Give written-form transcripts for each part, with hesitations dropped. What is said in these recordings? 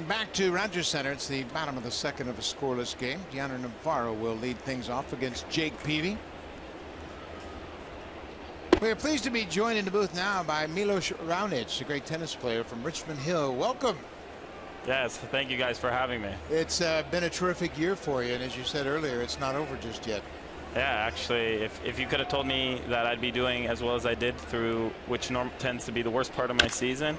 Back to Rogers Center. It's the bottom of the second of a scoreless game. Deanna Navarro will lead things off against Jake Peavy. We are pleased to be joined in the booth now by Milos Raonic, a great tennis player from Richmond Hill. Welcome. Yes, thank you guys for having me. It's been a terrific year for you, and as you said earlier, it's not over just yet. Yeah, actually, if you could have told me that I'd be doing as well as I did through which tends to be the worst part of my season,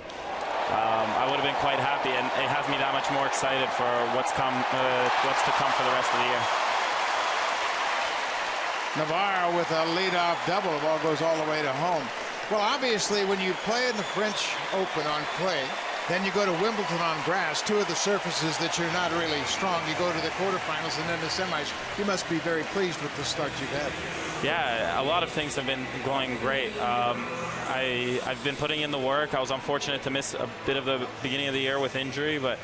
I would have been quite happy, and it has me that much more excited for what's to come for the rest of the year. Navarro with a leadoff double. The ball goes all the way to home. Well, obviously, when you play in the French Open on clay, then you go to Wimbledon on grass, two of the surfaces that you're not really strong. You go to the quarterfinals and then the semis. You must be very pleased with the start you've had. Yeah, a lot of things have been going great. I've been putting in the work. I was unfortunate to miss a bit of the beginning of the year with injury, but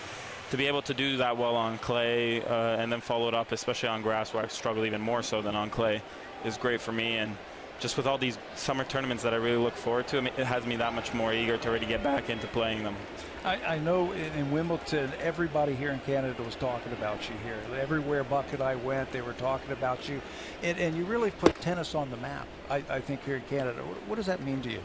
to be able to do that well on clay and then follow it up, especially on grass where I've struggled even more so than on clay, is great for me. And just with all these summer tournaments that I really look forward to, it has me that much more eager to already get back into playing them. I know in Wimbledon, everybody here in Canada was talking about you here. Everywhere Bucket I went, they were talking about you. And you really put tennis on the map, I think, here in Canada. What does that mean to you?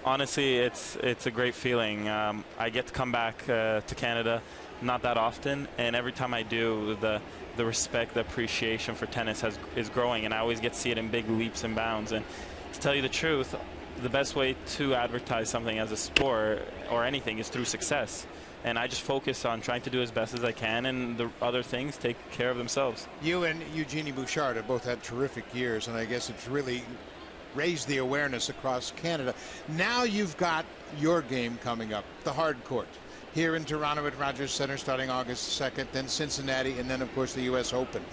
Honestly, it's a great feeling. I get to come back to Canada not that often, and every time I do, the respect, the appreciation for tennis is growing, and I always get to see it in big leaps and bounds. And to tell you the truth, the best way to advertise something as a sport or anything is through success. And I just focus on trying to do as best as I can, and the other things take care of themselves. You and Eugenie Bouchard have both had terrific years, and I guess it's really raised the awareness across Canada. Now you've got your game coming up, the hard court, here in Toronto at Rogers Center starting August 2nd, then Cincinnati, and then, of course, the U.S. Open.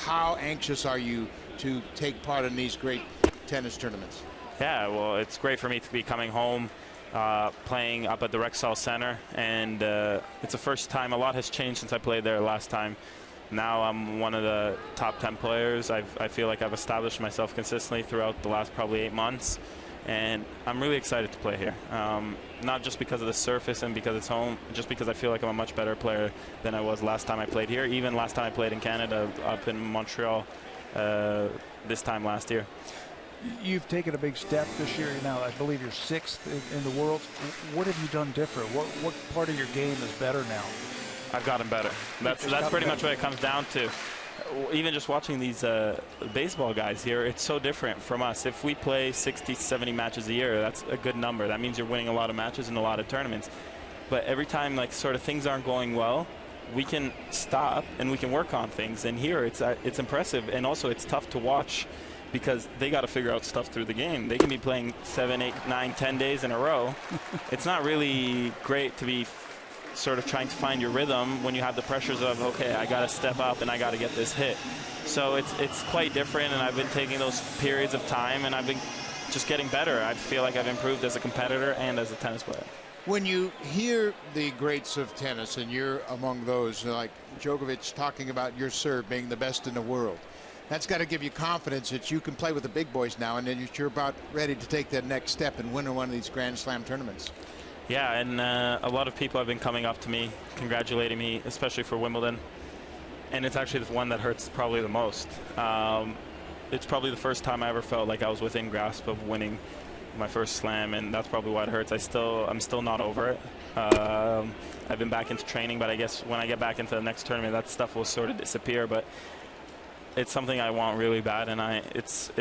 How anxious are you to take part in these great tennis tournaments? Yeah, well, it's great for me to be coming home, playing up at the Rexall Center, and it's the first time. A lot has changed since I played there last time. Now I'm one of the top 10 players. I feel like I've established myself consistently throughout the last probably 8 months, and I'm really excited to play here. Not just because of the surface and because it's home, just because I feel like I'm a much better player than I was last time I played here, even last time I played in Canada, up in Montreal this time last year. You've taken a big step this year. Now, I believe you're 6th in the world. What have you done different? What part of your game is better now? I've gotten better. That's pretty much what it comes down to. Even just watching these baseball guys here, it's so different from us. If we play 60, 70 matches a year, that's a good number. That means you're winning a lot of matches in a lot of tournaments. But every time, like, sort of things aren't going well, we can stop and we can work on things. And here, it's impressive, and also it's tough to watch, because they got to figure out stuff through the game. They can be playing 7, 8, 9, 10 days in a row. It's not really great to be sort of trying to find your rhythm when you have the pressures of, okay, I got to step up and I got to get this hit. So it's quite different, and I've been taking those periods of time, and I've been just getting better. I feel like I've improved as a competitor and as a tennis player. When you hear the greats of tennis, and you're among those, like Djokovic talking about your serve being the best in the world, that's got to give you confidence that you can play with the big boys now, and then you're about ready to take that next step and win one of these Grand Slam tournaments. Yeah, and a lot of people have been coming up to me, congratulating me, especially for Wimbledon. And it's actually the one that hurts probably the most. It's probably the first time I ever felt like I was within grasp of winning my first slam, and that's probably why it hurts. I'm still not over it. I've been back into training, but I guess when I get back into the next tournament, that stuff will sort of disappear. But it's something I want really bad, and it's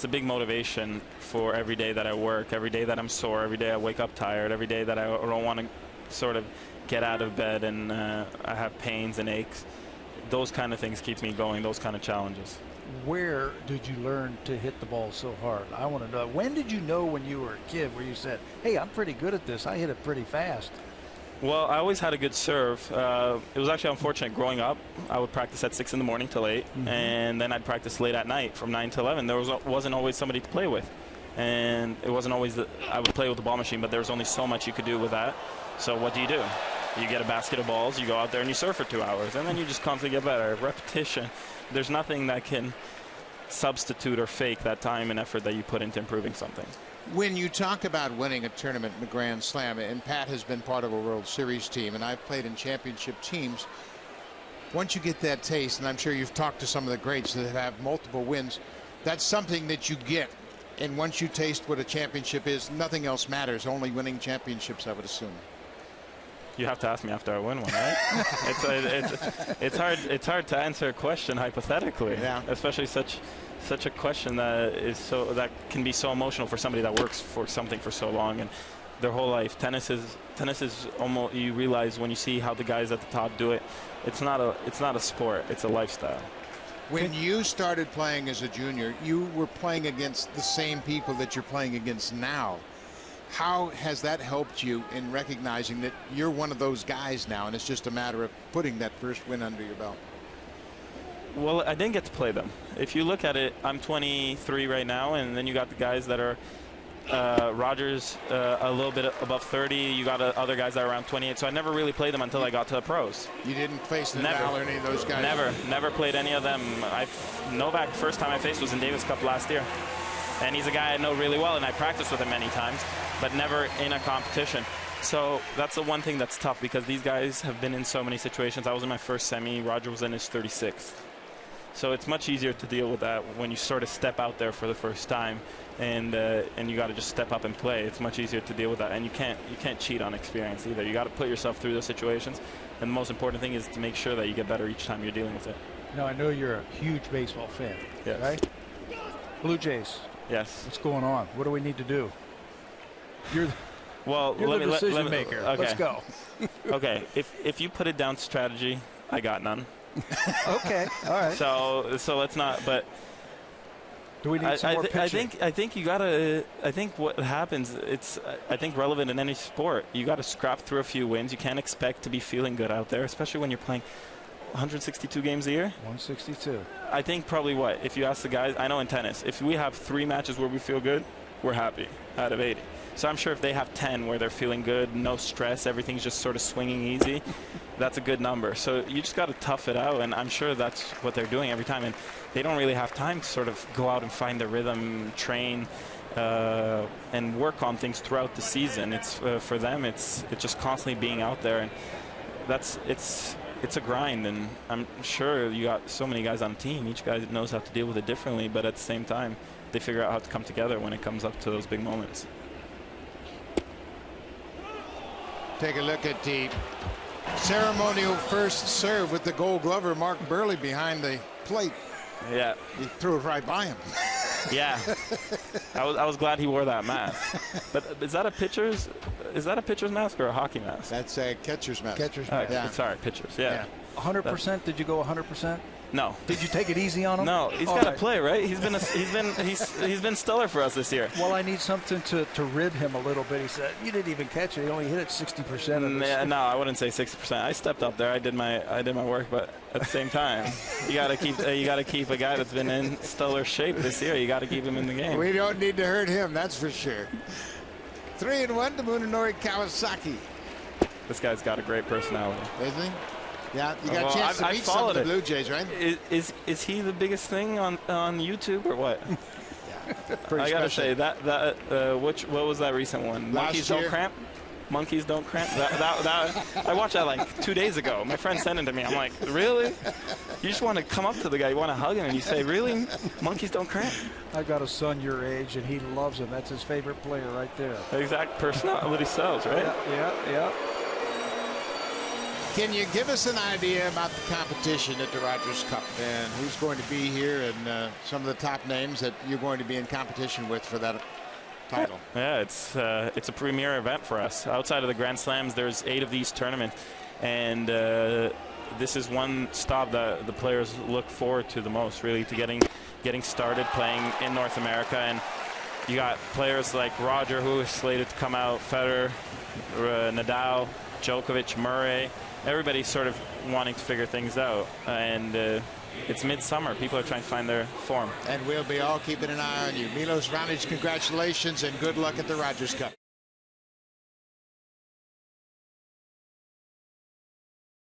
a big motivation for every day that I work, every day that I'm sore, every day I wake up tired, every day that I don't want to sort of get out of bed and I have pains and aches. Those kind of things keep me going, those kind of challenges. Where did you learn to hit the ball so hard? I want to know, when did you know when you were a kid where you said, hey, I'm pretty good at this, I hit it pretty fast? Well, I always had a good serve. It was actually unfortunate growing up. I would practice at 6 in the morning till 8, and then I'd practice late at night from 9 to 11. There wasn't always somebody to play with, and it wasn't always I would play with the ball machine, but there was only so much you could do with that. So what do? You get a basket of balls, you go out there and you serve for 2 hours, and then you just constantly get better. Repetition. There's nothing that can substitute or fake that time and effort that you put into improving something. When you talk about winning a tournament in the Grand Slam, and Pat has been part of a World Series team, and I've played in championship teams, once you get that taste, and I'm sure you've talked to some of the greats that have multiple wins, that's something that you get. And once you taste what a championship is, nothing else matters. Only winning championships, I would assume. You have to ask me after I win one, right? It's hard to answer a question hypothetically, yeah. Especially such a question that can be so emotional for somebody that works for something for so long and their whole life. Tennis is almost, you realize when you see how the guys at the top do it, it's not a sport, it's a lifestyle. When you started playing as a junior, you were playing against the same people that you're playing against now. How has that helped you in recognizing that you're one of those guys now, and it's just a matter of putting that first win under your belt? Well, I didn't get to play them. If you look at it, I'm 23 right now, and then you got the guys that are Rogers a little bit above 30. You got other guys that are around 28. So I never really played them until I got to the pros. You didn't face Nadal or any of those guys? Never played any of them. Novak, first time I faced was in Davis Cup last year. And he's a guy I know really well, and I practiced with him many times, but never in a competition. So that's the one thing that's tough, because these guys have been in so many situations. I was in my first semi. Roger was in his 36th. So it's much easier to deal with that when you sort of step out there for the first time, and you got to just step up and play. It's much easier to deal with that, and you can't cheat on experience either. You got to put yourself through those situations, and the most important thing is to make sure that you get better each time you're dealing with it. Now, I know you're a huge baseball fan, yes. Right? Blue Jays. Yes. What's going on? What do we need to do? You're the decision maker. Okay. Let's go. Okay. If you put it down to strategy, I got none. Okay. All right. So let's not. But do we need some more pitching? I think you gotta. I think what happens, it's I think relevant in any sport. You got to scrap through a few wins. You can't expect to be feeling good out there, especially when you're playing 162 games a year. 162. I think probably if you ask the guys, I know in tennis, if we have 3 matches where we feel good, we're happy out of 80. So I'm sure if they have 10 where they're feeling good, no stress, everything's just sort of swinging easy, that's a good number. So you just got to tough it out, and I'm sure that's what they're doing every time. And they don't really have time to sort of go out and find their rhythm, train, and work on things throughout the season. It's for them, it's just constantly being out there, and it's a grind. And I'm sure you got so many guys on the team. Each guy knows how to deal with it differently, but at the same time, they figure out how to come together when it comes up to those big moments. Take a look at the ceremonial first serve with the Gold Glover, Mark Burley, behind the plate. Yeah. He threw it right by him. Yeah. I was glad he wore that mask. But is that a pitcher's mask or a hockey mask? That's a catcher's mask. Catcher's mask. Yeah. Sorry, pitcher's. Yeah. 100%. Did you go 100%? No. Did you take it easy on him? No, he's got to play, right? He's been stellar for us this year. Well, I need something to rid him a little bit. He said, "You didn't even catch it. You only hit it 60% of this." No, I wouldn't say 60%. I stepped up there. I did my work, but at the same time, you got to keep a guy that's been in stellar shape this year. You got to keep him in the game. We don't need to hurt him, that's for sure. 3-1 to Munenori Kawasaki. This guy's got a great personality. Isn't he? Yeah, you got a chance to meet some of the Blue Jays, right? Is he the biggest thing on YouTube or what? Yeah, I gotta say that what was that recent one? Monkeys Don't Cramp. Monkeys Don't Cramp. I watched that like 2 days ago. My friend sent it to me. I'm like, really? You just want to come up to the guy, you want to hug him, and you say, really? Monkeys don't cramp? I've got a son your age, and he loves him. That's his favorite player right there. Exact personality sells, right? Yeah. Can you give us an idea about the competition at the Rogers Cup and who's going to be here and some of the top names that you're going to be in competition with for that title? Yeah, it's a premier event for us. Outside of the Grand Slams, there's 8 of these tournaments, and this is one stop that the players look forward to the most, really, to getting started playing in North America. And you got players like Roger, who is slated to come out, Federer, Nadal, Djokovic, Murray. Everybody's sort of wanting to figure things out, and it's midsummer. People are trying to find their form. And we'll be all keeping an eye on you. Milos Raonic, congratulations and good luck at the Rogers Cup.